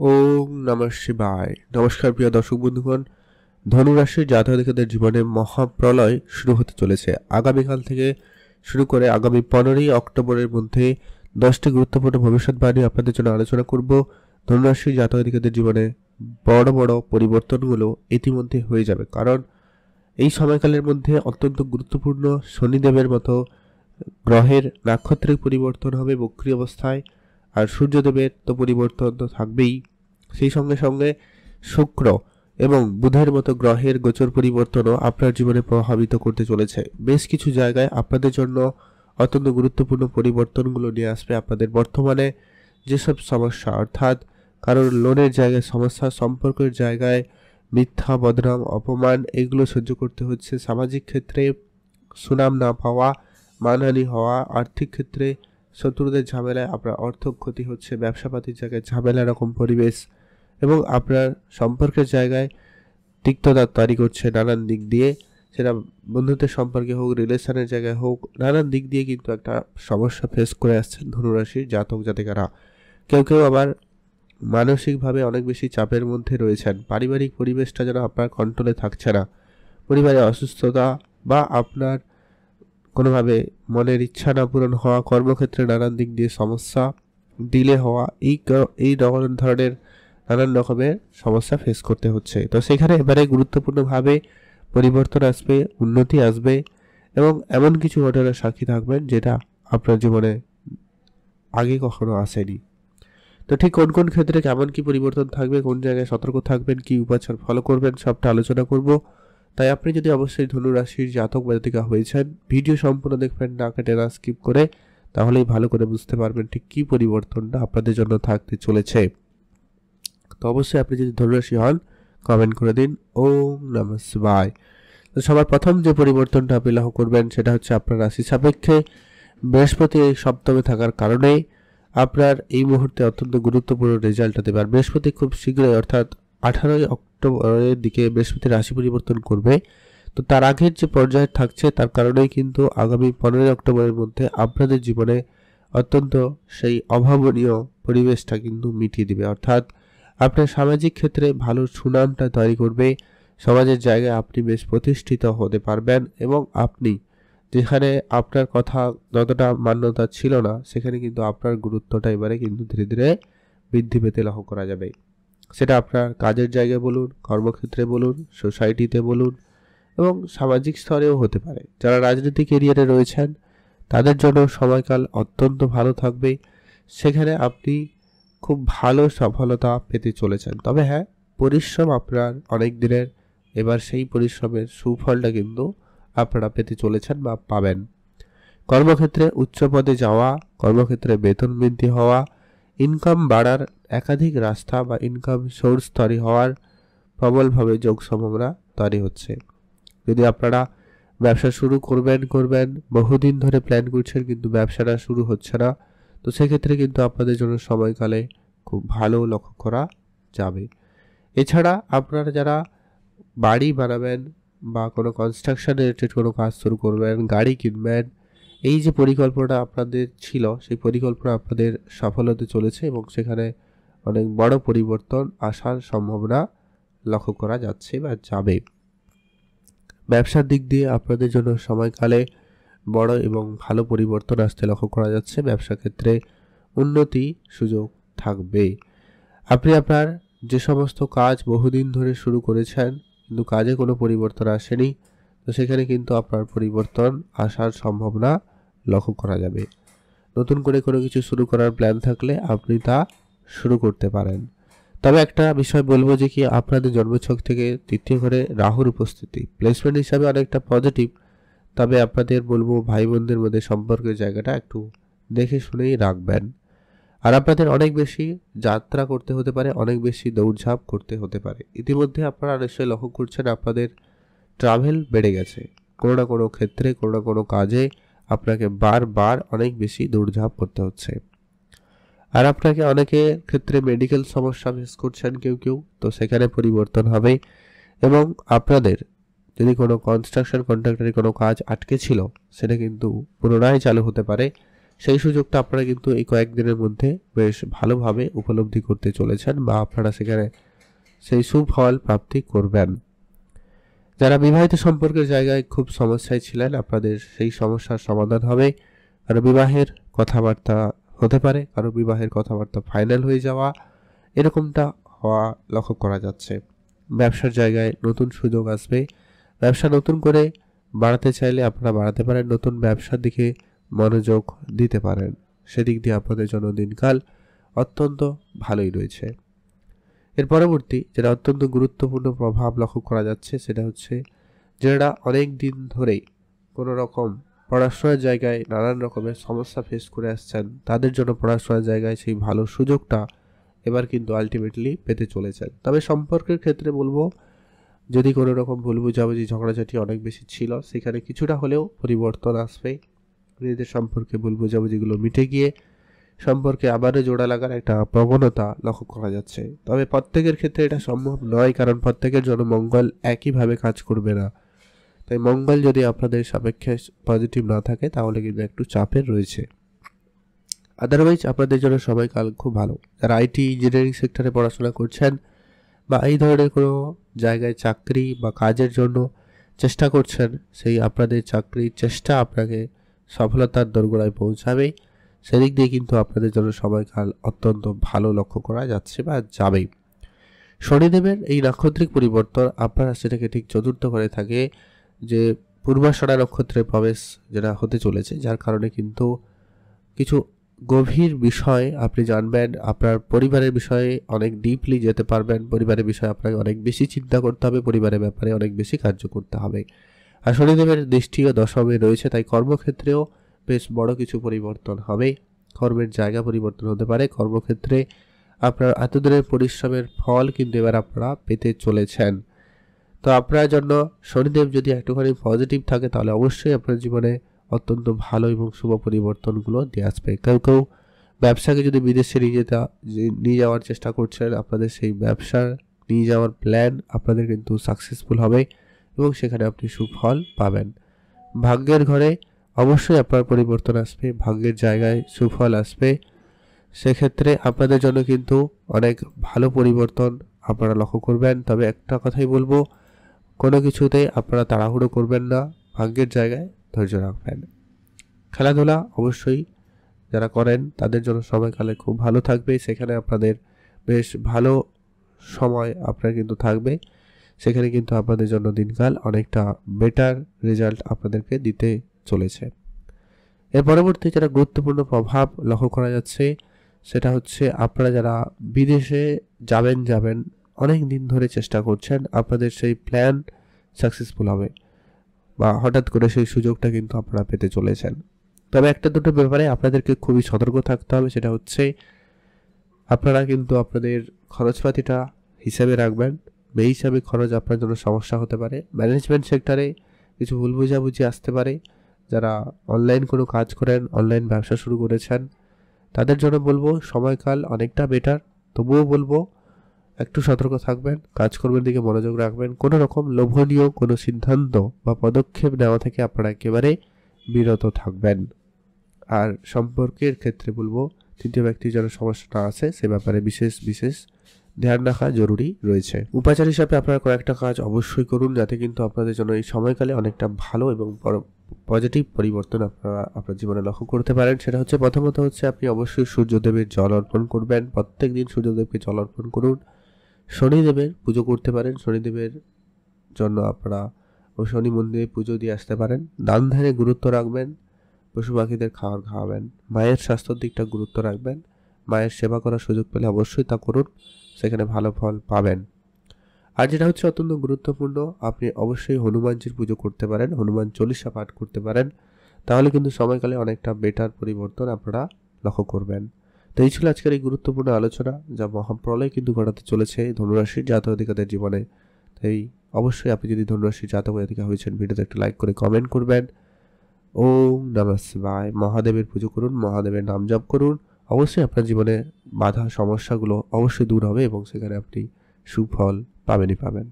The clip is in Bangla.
ওম নমঃ শিবায়। নমস্কার প্রিয় দর্শক বন্ধুগণ। ধনুরাশির জাতকদের জীবনে মহাপ্রলয় শুরু হতে চলেছে। আগামীকাল থেকে শুরু করে আগামী 15ই অক্টোবরের মধ্যে 10টি গুরুত্বপূর্ণ ভবিষ্যৎবাণী আপনাদের জন্য আলোচনা করব। ধনুরাশির জাতকদের জীবনে বড় বড় পরিবর্তনগুলো ইতিমধ্যে হয়ে যাবে, কারণ এই সময়কালের মধ্যে অত্যন্ত গুরুত্বপূর্ণ শনিদেবের মতো গ্রহের নাক্ষত্রিক পরিবর্তন হবে বক্রী অবস্থায়। আর সূর্যদেবের তো পরিবর্তন তো থাকবেই, সেই সঙ্গে সঙ্গে শুক্র এবং বুধের মতো গ্রহের গোচর পরিবর্তনও আপনার জীবনে প্রভাবিত করতে চলেছে। বেশ কিছু জায়গায় আপনাদের জন্য অত্যন্ত গুরুত্বপূর্ণ পরিবর্তনগুলো নিয়ে আসবে। আপনাদের বর্তমানে যেসব সমস্যা, অর্থাৎ কারোর লোনের জায়গায় সমস্যা, সম্পর্কের জায়গায় মিথ্যা বদনাম অপমান, এগুলো সহ্য করতে হচ্ছে। সামাজিক ক্ষেত্রে সুনাম না পাওয়া, মানহানি হওয়া, আর্থিক ক্ষেত্রে শত্রুদের ঝামেলায় আপনার অর্থ ক্ষতি হচ্ছে, ব্যবসাপাতির জায়গায় ঝামেলা রকম পরিবেশ, এবং আপনার সম্পর্কের জায়গায় তিক্ততা তৈরি করছে নানান দিক দিয়ে। সেটা বন্ধুত্বের সম্পর্কে হোক, রিলেশনের জায়গায় হোক, নানান দিক দিয়ে কিন্তু একটা সমস্যা ফেস করে আসছেন ধনুরাশির জাতক জাতিকারা। কেউ কেউ আবার মানসিকভাবে অনেক বেশি চাপের মধ্যে রয়েছেন। পারিবারিক পরিবেশটা যেন আপনার কন্ট্রোলে থাকছে না। পরিবারে অসুস্থতা বা আপনার কোনোভাবে মনের ইচ্ছা না পূরণ হওয়া, কর্মক্ষেত্রে নানান দিক দিয়ে সমস্যা, ডিলে হওয়া, এই ধরনের নানান রকমের সমস্যা ফেস করতে হচ্ছে। তো সেখানে এবারে গুরুত্বপূর্ণভাবে পরিবর্তন আসবে, উন্নতি আসবে, এবং এমন কিছু ঘটনার সাক্ষী থাকবেন যেটা আপনার জীবনে আগে কখনো আসেনি। তো ঠিক কোন কোন ক্ষেত্রে কেমন কি পরিবর্তন থাকবে, কোন জায়গায় সতর্ক থাকবেন, কি উপাচার ফলো করবেন, সবটা আলোচনা করব। তাই আপনি যদি অবশ্যই ধনুরাশির জাতক জাতিকা হয়েছেন, ভিডিও সম্পূর্ণ দেখবেন, না কেটে না স্কিপ করে, তাহলেই ভালো করে বুঝতে পারবেন ঠিক কী পরিবর্তনটা আপনাদের জন্য থাকতে চলেছে। তো অবশ্যই আপনি যদি ধনুরাশি হন, কমেন্ট করে দিন ওম নমঃ শিবায়। তো সবার প্রথম যে পরিবর্তনটা আপনি লক্ষ্য করবেন সেটা হচ্ছে আপনার রাশি সাপেক্ষে বৃহস্পতি এই সপ্তমে থাকার কারণে আপনার এই মুহূর্তে অত্যন্ত গুরুত্বপূর্ণ রেজাল্টটা দেবে। আর বৃহস্পতি খুব শীঘ্রই, অর্থাৎ 18ই অক্টোবরের দিকে বৃহস্পতি রাশি পরিবর্তন করবে। তো তার আগের যে পর্যায়ে থাকছে তার কারণেই কিন্তু আগামী 15ই অক্টোবরের মধ্যে আপনাদের জীবনে অত্যন্ত সেই অভাবনীয় পরিবেশটা কিন্তু মিটিয়ে দিবে। অর্থাৎ আপনার সামাজিক ক্ষেত্রে ভালো সুনামটা তৈরি করবে। সমাজের জায়গায় আপনি বেশ প্রতিষ্ঠিত হতে পারবেন, এবং আপনি যেখানে আপনার কথা যতটা মান্যতা ছিল না, সেখানে কিন্তু আপনার গুরুত্বটা এবারে কিন্তু ধীরে ধীরে বৃদ্ধি পেতে লক্ষ্য করা যাবে। সেটা আপনার কাজের জায়গায় বলুন, কর্মক্ষেত্রে বলুন, সোসাইটিতে বলুন, এবং সামাজিক স্তরেও হতে পারে। যারা রাজনৈতিক এরিয়ারে রয়েছেন তাদের জন্য সময়কাল অত্যন্ত ভালো থাকবে। সেখানে আপনি খুব ভালো সফলতা পেতে চলেছেন। তবে হ্যাঁ, পরিশ্রম আপনার অনেক দিনের, এবার সেই পরিশ্রমের সুফলটা কিন্তু আপনারা পেতে চলেছেন বা পাবেন। কর্মক্ষেত্রে উচ্চ পদে যাওয়া, কর্মক্ষেত্রে বেতন বৃদ্ধি হওয়া, ইনকাম বাড়ার একাধিক রাস্তা বা ইনকাম সোর্স তৈরি হওয়ার প্রবলভাবে যোগ সম্ভাবনা তৈরি হচ্ছে। যদি আপনারা ব্যবসা শুরু করবেন বহুদিন ধরে প্ল্যান করছেন কিন্তু ব্যবসাটা শুরু হচ্ছে না, তো সেক্ষেত্রে কিন্তু আপনাদের জন্য সময়কালে খুব ভালো লক্ষ্য করা যাবে। এছাড়া আপনারা যারা বাড়ি বানাবেন বা কোনো কনস্ট্রাকশন রিলেটেড কোনো কাজ শুরু করবেন, গাড়ি কিনবেন, এই যে পরিকল্পনা আপনাদের ছিল সেই পরিকল্পনা আপনাদের সফল হতে চলেছে, এবং সেখানে অনেক বড় পরিবর্তন আসার সম্ভাবনা লক্ষ্য করা যাচ্ছে বা যাবে। ব্যবসার দিক দিয়ে আপনাদের জন্য সময়কালে বড় এবং ভালো পরিবর্তন আসতে লক্ষ্য করা যাচ্ছে। ব্যবসা ক্ষেত্রে উন্নতি সুযোগ থাকবে। আপনি আপনার যে সমস্ত কাজ বহুদিন ধরে শুরু করেছেন কিন্তু কাজে কোনো পরিবর্তন আসেনি, তো সেখানে কিন্তু আপনার পরিবর্তন আসার সম্ভাবনা লক্ষ্য করা যাবে। নতুন করে কোনো কিছু শুরু করার প্ল্যান থাকলে আপনি তা শুরু করতে পারেন। তবে একটা বিষয় বলবো যে কি, আপনাদের জন্মছক থেকে তৃতীয় ঘরে রাহুর উপস্থিতি প্লেসমেন্ট হিসাবে অনেকটা পজিটিভ। তবে আপনাদের বলবো ভাই বোনদের মধ্যে সম্পর্কের জায়গাটা একটু দেখে শুনেই রাখবেন। আর আপনাদের অনেক বেশি যাত্রা করতে হতে পারে, অনেক বেশি দৌড়ঝাঁপ করতে হতে পারে। ইতিমধ্যে আপনারা নিশ্চয়ই লক্ষ্য করছেন আপনাদের ট্রাভেল বেড়ে গেছে। কোনো না কোনো ক্ষেত্রে, কোনো না কোনো কাজে আপনাকে বারবার অনেক বেশি দৌড়ঝাঁপ করতে হচ্ছে। আর আপনাকে অনেকে ক্ষেত্রে মেডিকেল সমস্যা ফেস করছেন কেউ কেউ, তো সেখানে পরিবর্তন হবে। এবং আপনাদের যদি কোনো কনস্ট্রাকশন কন্ট্রাক্টরের কোনো কাজ আটকে ছিল, সেটা কিন্তু পুনরায় চালু হতে পারে। সেই সুযোগটা আপনারা কিন্তু এই কয়েকদিনের মধ্যে বেশ ভালোভাবে উপলব্ধি করতে চলেছেন বা আপনারা সেখানে সেই সুফল প্রাপ্তি করবেন। যারা বিবাহিত সম্পর্কের জায়গায় খুব সমস্যায় ছিলেন, আপনাদের সেই সমস্যার সমাধান হবে। কারো বিবাহের কথাবার্তা হতে পারে, কারো বিবাহের কথাবার্তা ফাইনাল হয়ে যাওয়া, এরকমটা হওয়া লক্ষ্য করা যাচ্ছে। ব্যবসার জায়গায় নতুন সুযোগ আসবে। ব্যবসা নতুন করে বাড়াতে চাইলে আপনারা বাড়াতে পারেন, নতুন ব্যবসার দিকে মনোযোগ দিতে পারেন। সেদিক দিয়ে আপনাদের জন্য দিনকাল অত্যন্ত ভালোই রয়েছে। এর পরবর্তী যেটা অত্যন্ত গুরুত্বপূর্ণ প্রভাব লক্ষ্য করা যাচ্ছে সেটা হচ্ছে যারা অনেক দিন ধরেই কোনো রকম পড়াশোনার জায়গায় নানান রকমের সমস্যা ফেস করে আসছেন, তাদের জন্য পড়াশোনার জায়গায় সেই ভালো সুযোগটা এবার কিন্তু আলটিমেটলি পেতে চলেছেন। তবে সম্পর্কের ক্ষেত্রে বলবো, যদি কোনো রকম ভুল বুঝাবুঝি ঝগড়াঝাটি অনেক বেশি ছিল, সেখানে কিছুটা হলেও পরিবর্তন আসবে। নিজেদের সম্পর্কে ভুল বুঝাবুঝিগুলো মিটে গিয়ে সম্পর্কে আবারও জোড়া লাগার একটা প্রবণতা লক্ষ্য করা যাচ্ছে। তবে প্রত্যেকের ক্ষেত্রে এটা সম্ভব নয়, কারণ প্রত্যেকের জন্য মঙ্গল একইভাবে কাজ করবে না। তাই মঙ্গল যদি আপনাদের সাপেক্ষে পজিটিভ না থাকে তাহলে কিন্তু একটু চাপের রয়েছে। আদারওয়াইজ আপনাদের জন্য সময়কাল খুব ভালো। যারা আইটি ইঞ্জিনিয়ারিং সেক্টরে পড়াশোনা করছেন বা এই ধরনের কোনো জায়গায় চাকরি বা কাজের জন্য চেষ্টা করছেন, সেই আপনাদের চাকরির চেষ্টা আপনাকে সফলতার দোরগোড়ায় পৌঁছাবে। সেদিক দিয়ে কিন্তু আপনাদের জন্য সময়কাল অত্যন্ত ভালো লক্ষ্য করা যাচ্ছে বা যাবেই। শনিদেবের এই নাক্ষত্রিক পরিবর্তন আপনারা সেটাকে ঠিক চতুর্থ করে থাকে যে পূর্বাষাঢ়া নক্ষত্রের প্রবেশ যেটা হতে চলেছে, যার কারণে কিন্তু কিছু গভীর বিষয় আপনি জানবেন। আপনার পরিবারের বিষয়ে অনেক ডিপলি যেতে পারবেন। পরিবারের বিষয়ে আপনাকে অনেক বেশি চিন্তা করতে হবে, পরিবারের ব্যাপারে অনেক বেশি কার্য করতে হবে। আর শনিদেবের দৃষ্টিও দশমে রয়েছে, তাই কর্মক্ষেত্রেও বেশ বড় কিছু পরিবর্তন হবে। কর্মের জায়গা পরিবর্তন হতে পারে। কর্মক্ষেত্রে আপনার এতদিনের পরিশ্রমের ফল কিন্তু এবার আপনারা পেতে চলেছেন। তো আপনার জন্য শনিদেব যদি একটুখানি পজিটিভ থাকে তাহলে অবশ্যই আপনার জীবনে অত্যন্ত ভালো এবং শুভ পরিবর্তনগুলো দিয়ে আসবে। কেউ কেউ ব্যবসাকে যদি বিদেশে নিয়ে যাওয়ার চেষ্টা করছেন, আপনাদের সেই ব্যবসা নিয়ে যাওয়ার প্ল্যান আপনাদের কিন্তু সাকসেসফুল হবে এবং সেখানে আপনি সুফল পাবেন। ভাগ্যের ঘরে অবশ্যই আপনার পরিবর্তন আসবে, ভাগ্যের জায়গায় সুফল আসবে। সেক্ষেত্রে আপনাদের জন্য কিন্তু অনেক ভালো পরিবর্তন আপনারা লক্ষ্য করবেন। তবে একটা কথাই বলবো, কোনো কিছুতে আপনারা তাড়াহুড়ো করবেন না, ভাগ্যের জায়গায় ধৈর্য রাখবেন। খেলাধুলা অবশ্যই যারা করেন তাদের জন্য সময়কালে খুব ভালো থাকবে। সেখানে আপনাদের বেশ ভালো সময় আপনার কিন্তু থাকবে। সেখানে কিন্তু আপনাদের জন্য দিনকাল অনেকটা বেটার রেজাল্ট আপনাদেরকে দিতে চলেছে। এর পরবর্তী যেটা গুরুত্বপূর্ণ প্রভাব লক্ষ্য করা যাচ্ছে সেটা হচ্ছে আপনারা যারা বিদেশে যাবেন অনেক দিন ধরে চেষ্টা করছেন, আপনাদের সেই প্ল্যান সাকসেসফুল হবে বা হঠাৎ করে সেই সুযোগটা কিন্তু আপনারা পেতে চলেছেন। তবে একটা দুটো ব্যাপারে আপনাদেরকে খুবই সতর্ক থাকতে হবে। সেটা হচ্ছে আপনারা কিন্তু আপনাদের খরচপাতিটা হিসাবে রাখবেন। বেহিসাবে খরচ আপনার জন্য সমস্যা হতে পারে। ম্যানেজমেন্ট সেক্টরে কিছু ভুল বোঝাবুঝি আসতে পারে। যারা অনলাইন কোনো কাজ করেন, অনলাইন ব্যবসা শুরু করেছেন, তাদের জন্য বলবো সময়কাল অনেকটা বেটার। তবুও বলবো একটু সতর্ক থাকবেন, কাজকর্মের দিকে মনোযোগ রাখবেন। কোনো রকম লোভনীয় কোনো সিদ্ধান্ত বা পদক্ষেপ নেওয়া থেকে আপনারা একেবারে বিরত থাকবেন। আর সম্পর্কের ক্ষেত্রে বলবো তৃতীয় ব্যক্তির যেন সমস্যা না আসে সে ব্যাপারে বিশেষ ধ্যান রাখা জরুরি রয়েছে। উপাচার হিসাবে আপনারা কয়েকটা কাজ অবশ্যই করুন, যাতে কিন্তু আপনাদের জন্য এই সময়কালে অনেকটা ভালো এবং পজিটিভ পরিবর্তন আপনারা আপনার জীবনে লক্ষ্য করতে পারেন। সেটা হচ্ছে প্রথমত হচ্ছে আপনি অবশ্যই সূর্যদেবের জল অর্পণ করবেন। প্রত্যেক দিন সূর্যদেবকে জল অর্পণ করুন। শনিদেবের পুজো করতে পারেন। শনিদেবের জন্য আপনারা শনি মন্দিরে পুজো দিয়ে আসতে পারেন। দান ধ্যানে গুরুত্ব রাখবেন। পশু পাখিদের খাবার খাওয়াবেন। মায়ের স্বাস্থ্যের দিকটা গুরুত্ব রাখবেন। মায়ের সেবা করার সুযোগ পেলে অবশ্যই তা করুন, সেখানে ভালো ফল পাবেন। আর যেটা হচ্ছে অত্যন্ত গুরুত্বপূর্ণ, আপনি অবশ্যই হনুমানজির পুজো করতে পারেন, হনুমান চল্লিশা পাঠ করতে পারেন। তাহলে কিন্তু সময়কালে অনেকটা বেটার পরিবর্তন আপনারা লক্ষ্য করবেন। তো এই ছিল আজকের এই গুরুত্বপূর্ণ আলোচনা, যা মহাপ্রলয় কিন্তু ঘটাতে চলেছে ধনুরাশির জাতক জাতিকাদের জীবনে। তাই অবশ্যই আপনি যদি ধনুরাশির জাতক জাতিকা হয়েছেন, ভিডিওতে একটা লাইক করে কমেন্ট করবেন। ওম নমঃ শিবায়। মহাদেবের পুজো করুন, মহাদেবের নাম জপ করুন। অবশ্যই আপনার জীবনে বাধা সমস্যাগুলো অবশ্যই দূর হবে এবং সেখানে আপনি সুফল পাবেনই পাবেন।